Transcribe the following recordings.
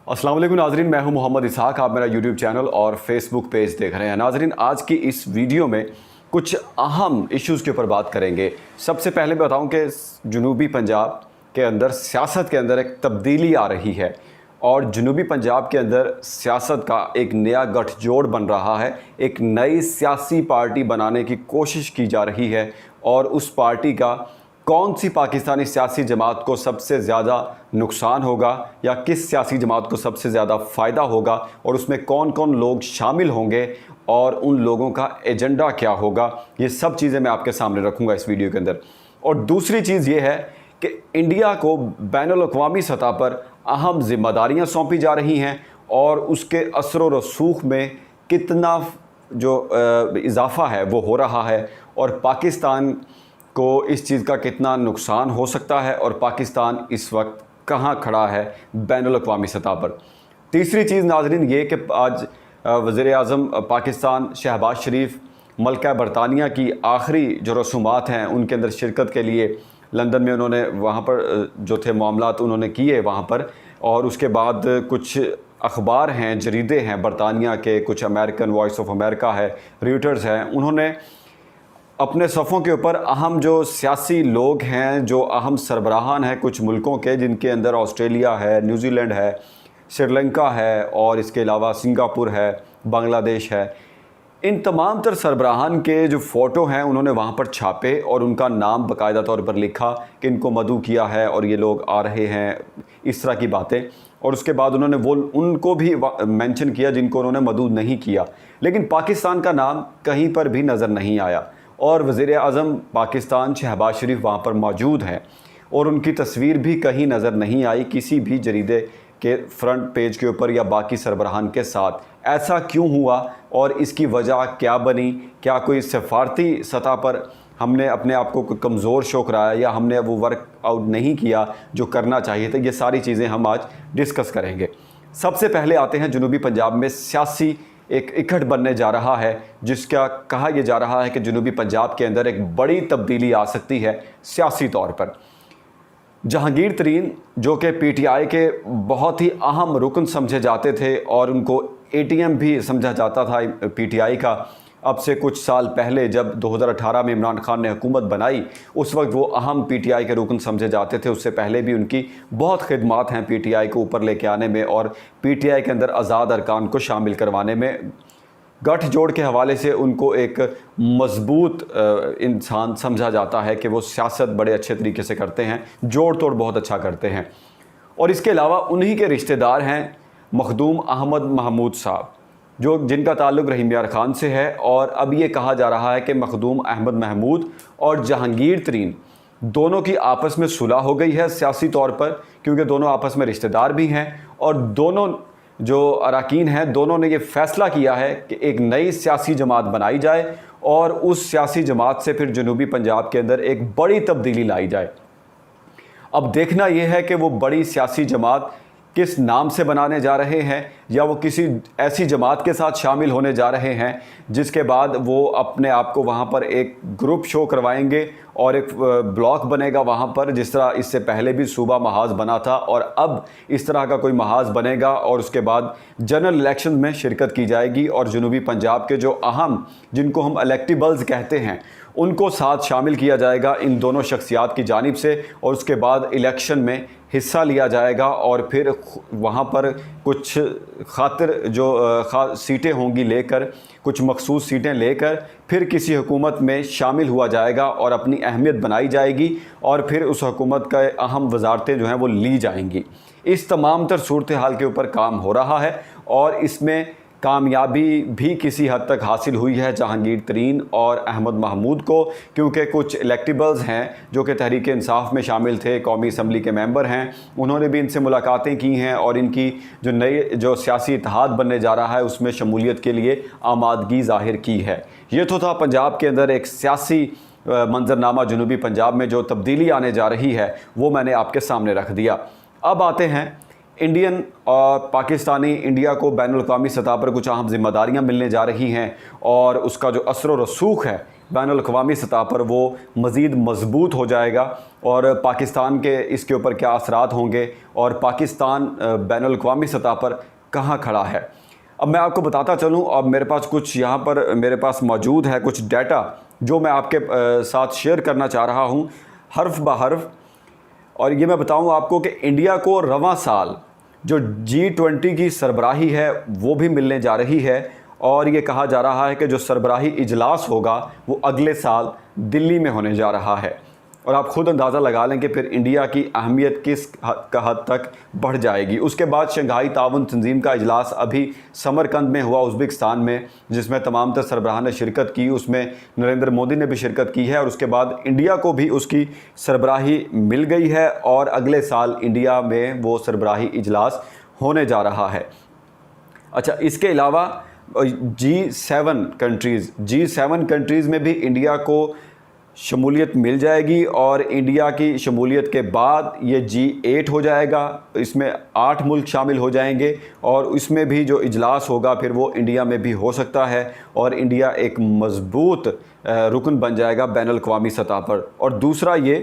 अस्सलाम वालेकुम नाजरीन, मैं हूं मोहम्मद इसहाक। आप मेरा यूट्यूब चैनल और फेसबुक पेज देख रहे हैं। नाजरीन, आज की इस वीडियो में कुछ अहम इश्यूज़ के ऊपर बात करेंगे। सबसे पहले मैं बताऊं कि जनूबी पंजाब के अंदर सियासत के अंदर एक तब्दीली आ रही है और जनूबी पंजाब के अंदर सियासत का एक नया गठजोड़ बन रहा है। एक नई सियासी पार्टी बनाने की कोशिश की जा रही है और उस पार्टी का कौन सी पाकिस्तानी सियासी जमात को सबसे ज़्यादा नुकसान होगा या किस सियासी जमात को सबसे ज़्यादा फ़ायदा होगा और उसमें कौन कौन लोग शामिल होंगे और उन लोगों का एजेंडा क्या होगा, ये सब चीज़ें मैं आपके सामने रखूँगा इस वीडियो के अंदर। और दूसरी चीज़ ये है कि इंडिया को बैनुल-अक़वामी सतह पर अहम ज़िम्मेदारियाँ सौंपी जा रही हैं और उसके असर व रसूख में कितना जो इजाफ़ा है वो हो रहा है और पाकिस्तान को इस चीज़ का कितना नुकसान हो सकता है और पाकिस्तान इस वक्त कहाँ खड़ा है बैनुल-अक़वामी सतह पर। तीसरी चीज़ नाज़रीन ये कि आज वज़ीर-ए-आज़म पाकिस्तान शहबाज शरीफ मल्का बरतानिया की आखिरी जो रसूमात हैं उनके अंदर शिरकत के लिए लंदन में उन्होंने वहाँ पर जो थे मामलात उन्होंने किए वहाँ पर, और उसके बाद कुछ अखबार हैं, जरीदे हैं बरतानिया के, कुछ अमेरिकन वॉइस ऑफ अमेरिका है, रॉयटर्स है, उन्होंने अपने सफ़ों के ऊपर अहम जो सियासी लोग हैं, जो अहम सरबराहान हैं कुछ मुल्कों के, जिनके अंदर ऑस्ट्रेलिया है, न्यूजीलैंड है, श्रीलंका है और इसके अलावा सिंगापुर है, बांग्लादेश है, इन तमाम तर सरबराहान के जो फ़ोटो हैं उन्होंने वहाँ पर छापे और उनका नाम बाकायदा तौर पर लिखा कि इनको मदऊ किया है और ये लोग आ रहे हैं, इस तरह की बातें। और उसके बाद उन्होंने वो उनको भी मेंशन किया जिनको उन्होंने मदऊ नहीं किया, लेकिन पाकिस्तान का नाम कहीं पर भी नज़र नहीं आया। और वज़ीर-ए-आज़म पाकिस्तान शहबाज शरीफ वहाँ पर मौजूद हैं और उनकी तस्वीर भी कहीं नज़र नहीं आई किसी भी जरीदे के फ्रंट पेज के ऊपर या बाकी सरबराहान के साथ। ऐसा क्यों हुआ और इसकी वजह क्या बनी? क्या कोई सफारती सतह पर हमने अपने आप को कमज़ोर शो कराया या हमने वो वर्क आउट नहीं किया जो करना चाहिए था? ये सारी चीज़ें हम आज डिस्कस करेंगे। सबसे पहले आते हैं जनूबी पंजाब में सियासी एक इकट्ठ बनने जा रहा है, जिसका कहा यह जा रहा है कि जनूबी पंजाब के अंदर एक बड़ी तब्दीली आ सकती है सियासी तौर पर। जहांगीर तरीन जो कि पीटीआई के बहुत ही अहम रुकन समझे जाते थे और उनको एटीएम भी समझा जाता था पीटीआई का, अब से कुछ साल पहले जब 2018 में इमरान खान ने हुकूमत बनाई उस वक्त वो अहम पीटीआई के रुकन समझे जाते थे। उससे पहले भी उनकी बहुत खिदमात हैं पीटीआई को ऊपर लेके आने में और पीटीआई के अंदर आज़ाद अरकान को शामिल करवाने में। गठजोड़ के हवाले से उनको एक मजबूत इंसान समझा जाता है कि वो सियासत बड़े अच्छे तरीके से करते हैं, जोड़ तोड़ बहुत अच्छा करते हैं। और इसके अलावा उन्हीं के रिश्तेदार हैं मखदूम अहमद महमूद साहब, जो जिनका ताल्लुक़ रहीम यार ख़ान से है। और अब ये कहा जा रहा है कि मखदूम अहमद महमूद और जहांगीर तरीन दोनों की आपस में सुलह हो गई है सियासी तौर पर, क्योंकि दोनों आपस में रिश्तेदार भी हैं और दोनों जो अरकान हैं दोनों ने ये फ़ैसला किया है कि एक नई सियासी जमात बनाई जाए और उस सियासी जमात से फिर जनूबी पंजाब के अंदर एक बड़ी तब्दीली लाई जाए। अब देखना यह है कि वो बड़ी सियासी जमात किस नाम से बनाने जा रहे हैं, या वो किसी ऐसी जमात के साथ शामिल होने जा रहे हैं जिसके बाद वो अपने आप को वहाँ पर एक ग्रुप शो करवाएंगे और एक ब्लॉक बनेगा वहाँ पर, जिस तरह इससे पहले भी सूबा महाज बना था और अब इस तरह का कोई महाज बनेगा और उसके बाद जनरल इलेक्शन में शिरकत की जाएगी और जनूबी पंजाब के जो अहम, जिनको हम इलेक्टेबल्स कहते हैं, उनको साथ शामिल किया जाएगा इन दोनों शख्सियात की जानिब से और उसके बाद इलेक्शन में हिस्सा लिया जाएगा और फिर वहाँ पर कुछ खातिर जो सीटें होंगी लेकर, कुछ मखसूस सीटें लेकर फिर किसी हुकूमत में शामिल हुआ जाएगा और अपनी अहमियत बनाई जाएगी और फिर उस हुकूमत का अहम वजारतें जो हैं वो ली जाएंगी। इस तमाम तर सूरत हाल के ऊपर काम हो रहा है और इसमें कामयाबी भी किसी हद तक हासिल हुई है जहांगीर तरीन और अहमद महमूद को, क्योंकि कुछ इलेक्टेबल्स हैं जो कि तहरीक इंसाफ में शामिल थे, कौमी असम्बली के मेंबर हैं, उन्होंने भी इनसे मुलाकातें की हैं और इनकी जो नई जो सियासी इत्तेहाद बनने जा रहा है उसमें शमूलियत के लिए आमादगी ज़ाहिर की है। ये तो था पंजाब के अंदर एक सियासी मंजरनामा, जनूबी पंजाब में जो तब्दीली आने जा रही है वो मैंने आपके सामने रख दिया। अब आते हैं इंडियन और पाकिस्तानी, इंडिया को बैनुल-अक़वामी सतह पर कुछ अहम ज़िम्मेदारियाँ मिलने जा रही हैं और उसका जो असर व रसूख है बैनुल-अक़वामी सतह पर वो मज़ीद मजबूत हो जाएगा और पाकिस्तान के इसके ऊपर क्या असरात होंगे और पाकिस्तान बैनुल-अक़वामी सतह पर कहाँ खड़ा है। अब मैं आपको बताता चलूँ, अब मेरे पास कुछ यहाँ पर मेरे पास मौजूद है कुछ डाटा जो मैं आपके साथ शेयर करना चाह रहा हूँ हर्फ ब हर्फ। और ये मैं बताऊँ आपको कि इंडिया को रवां साल जो G20 की सरबराही है वो भी मिलने जा रही है और ये कहा जा रहा है कि जो सरबराही इजलास होगा वो अगले साल दिल्ली में होने जा रहा है। और आप ख़ुद अंदाज़ा लगा लें कि फिर इंडिया की अहमियत किस हद तक बढ़ जाएगी। उसके बाद शंघाई ताउन तंजीम का इजलास अभी समरकंद में हुआ उज़्बेकिस्तान में, जिसमें तमाम तर सरबराह ने शिरकत की, उसमें नरेंद्र मोदी ने भी शिरकत की है और उसके बाद इंडिया को भी उसकी सरबराही मिल गई है और अगले साल इंडिया में वो सरबराही इजलास होने जा रहा है। अच्छा, इसके अलावा G7 कंट्रीज़ में भी इंडिया को शमूलियत मिल जाएगी और इंडिया की शमूलियत के बाद ये G8 हो जाएगा। इसमें 8 मुल्क शामिल हो जाएंगे और इसमें भी जो इजलास होगा फिर वो इंडिया में भी हो सकता है और इंडिया एक मज़बूत रुकन बन जाएगा बैनुल-अक़वामी सतह पर। और दूसरा ये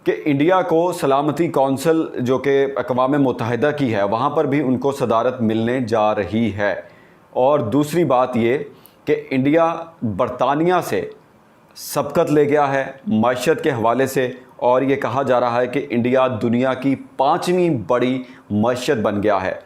कि इंडिया को सलामती कौंसिल जो कि अक़वाम मुत्तहिदा की है वहाँ पर भी उनको सदारत मिलने जा रही है। और दूसरी बात ये कि इंडिया बरतानिया से सबकत ले गया है मईशत के हवाले से और ये कहा जा रहा है कि इंडिया दुनिया की 5वीं बड़ी मईशत बन गया है।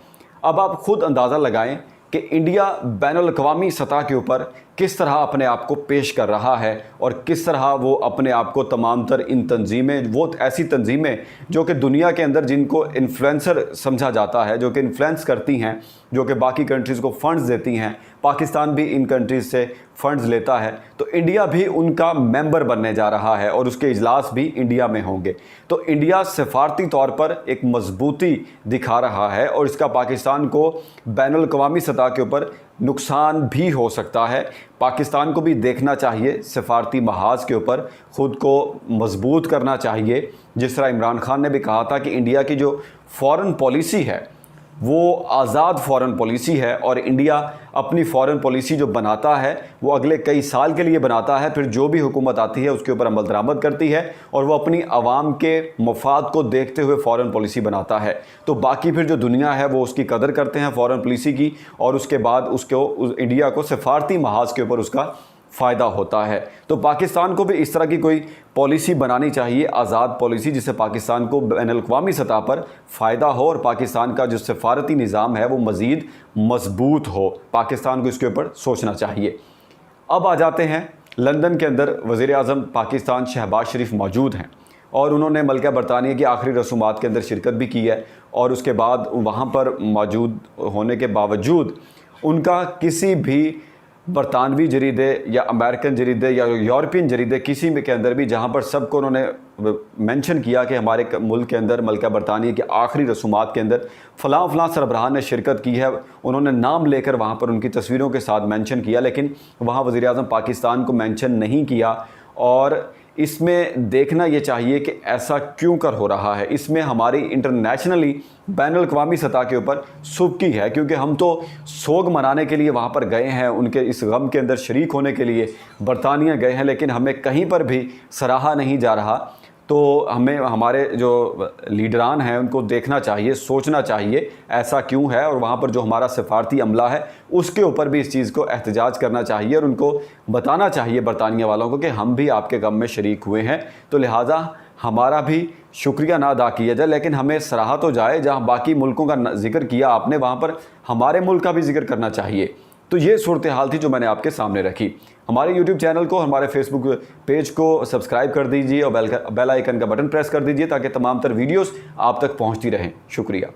अब आप ख़ुद अंदाज़ा लगाएं कि इंडिया बैनुल-अक़वामी सतह के ऊपर किस तरह अपने आप को पेश कर रहा है और किस तरह वो अपने आप को तमाम तर इन तंजीमें, वो ऐसी तंजीमें जो कि दुनिया के अंदर जिनको इन्फ्लुएंसर समझा जाता है, जो कि इन्फ्लुएंस करती हैं, जो कि बाकी कंट्रीज़ को फ़ंड्स देती हैं, पाकिस्तान भी इन कंट्रीज़ से फ़ंड्स लेता है, तो इंडिया भी उनका मेंबर बनने जा रहा है और उसके इजलास भी इंडिया में होंगे। तो इंडिया सफारती तौर पर एक मजबूती दिखा रहा है और इसका पाकिस्तान को बैनुल-अक़वामी सतह के ऊपर नुकसान भी हो सकता है। पाकिस्तान को भी देखना चाहिए, सफारती महाज के ऊपर ख़ुद को मजबूत करना चाहिए। जिस तरह इमरान खान ने भी कहा था कि इंडिया की जो फ़ॉरेन पॉलिसी है वो आज़ाद फ़ॉरेन पॉलिसी है और इंडिया अपनी फ़ॉरेन पॉलिसी जो बनाता है वो अगले कई साल के लिए बनाता है, फिर जो भी हुकूमत आती है उसके ऊपर अमल दरामद करती है और वो अपनी आवाम के मफाद को देखते हुए फ़ॉरेन पॉलिसी बनाता है। तो बाकी फिर जो दुनिया है वो उसकी कदर करते हैं फ़ॉरेन पॉलिसी की और उसके बाद उसको इंडिया को सफारती महाज के ऊपर उसका फ़ायदा होता है। तो पाकिस्तान को भी इस तरह की कोई पॉलिसी बनानी चाहिए, आज़ाद पॉलिसी, जिससे पाकिस्तान को बैनुल-अक़वामी सतह पर फ़ायदा हो और पाकिस्तान का जो सफारती निज़ाम है वो मज़ीद मजबूत हो। पाकिस्तान को इसके ऊपर सोचना चाहिए। अब आ जाते हैं लंदन के अंदर वज़ीर-ए-आज़म पाकिस्तान शहबाज शरीफ मौजूद हैं और उन्होंने मल्का बरतानिया की आखिरी रसूमात के अंदर शिरकत भी की है और उसके बाद वहाँ पर मौजूद होने के बावजूद उनका किसी भी बरतानवी जरीदे या अमेरिकन जरीदे या यूरोपियन जरीदे किसी में के अंदर भी जहाँ पर सबको उन्होंने मेंशन किया कि हमारे मुल्क के अंदर मल्का बरतानिया की आखिरी रसूमात के अंदर फ़लाँ सरबराह ने शिरकत की है, उन्होंने नाम लेकर वहाँ पर उनकी तस्वीरों के साथ मेंशन किया, लेकिन वहाँ वज़ीर-ए-आज़म पाकिस्तान को मेंशन नहीं किया। और इसमें देखना ये चाहिए कि ऐसा क्यों कर हो रहा है। इसमें हमारी इंटरनेशनली बैनुल-अक़वामी सतह के ऊपर सुबकी है, क्योंकि हम तो सोग मनाने के लिए वहाँ पर गए हैं, उनके इस गम के अंदर शरीक होने के लिए बरतानिया गए हैं, लेकिन हमें कहीं पर भी सराहा नहीं जा रहा। तो हमें हमारे जो लीडरान हैं उनको देखना चाहिए, सोचना चाहिए ऐसा क्यों है और वहाँ पर जो हमारा सफारती अमला है उसके ऊपर भी इस चीज़ को एहतजाज करना चाहिए और उनको बताना चाहिए बरतानिया वालों को कि हम भी आपके गम में शरीक हुए हैं, तो लिहाजा हमारा भी शुक्रिया ना अदा किया जाए, लेकिन हमें सराहा तो जाए। जहाँ बाकी मुल्कों का जिक्र किया आपने, वहाँ पर हमारे मुल्क का भी जिक्र करना चाहिए। तो ये सूरत हाल थी जो मैंने आपके सामने रखी। हमारे YouTube चैनल को, हमारे Facebook पेज को सब्सक्राइब कर दीजिए और बेल आइकन का बटन प्रेस कर दीजिए ताकि तमाम तर वीडियोस आप तक पहुंचती रहें। शुक्रिया।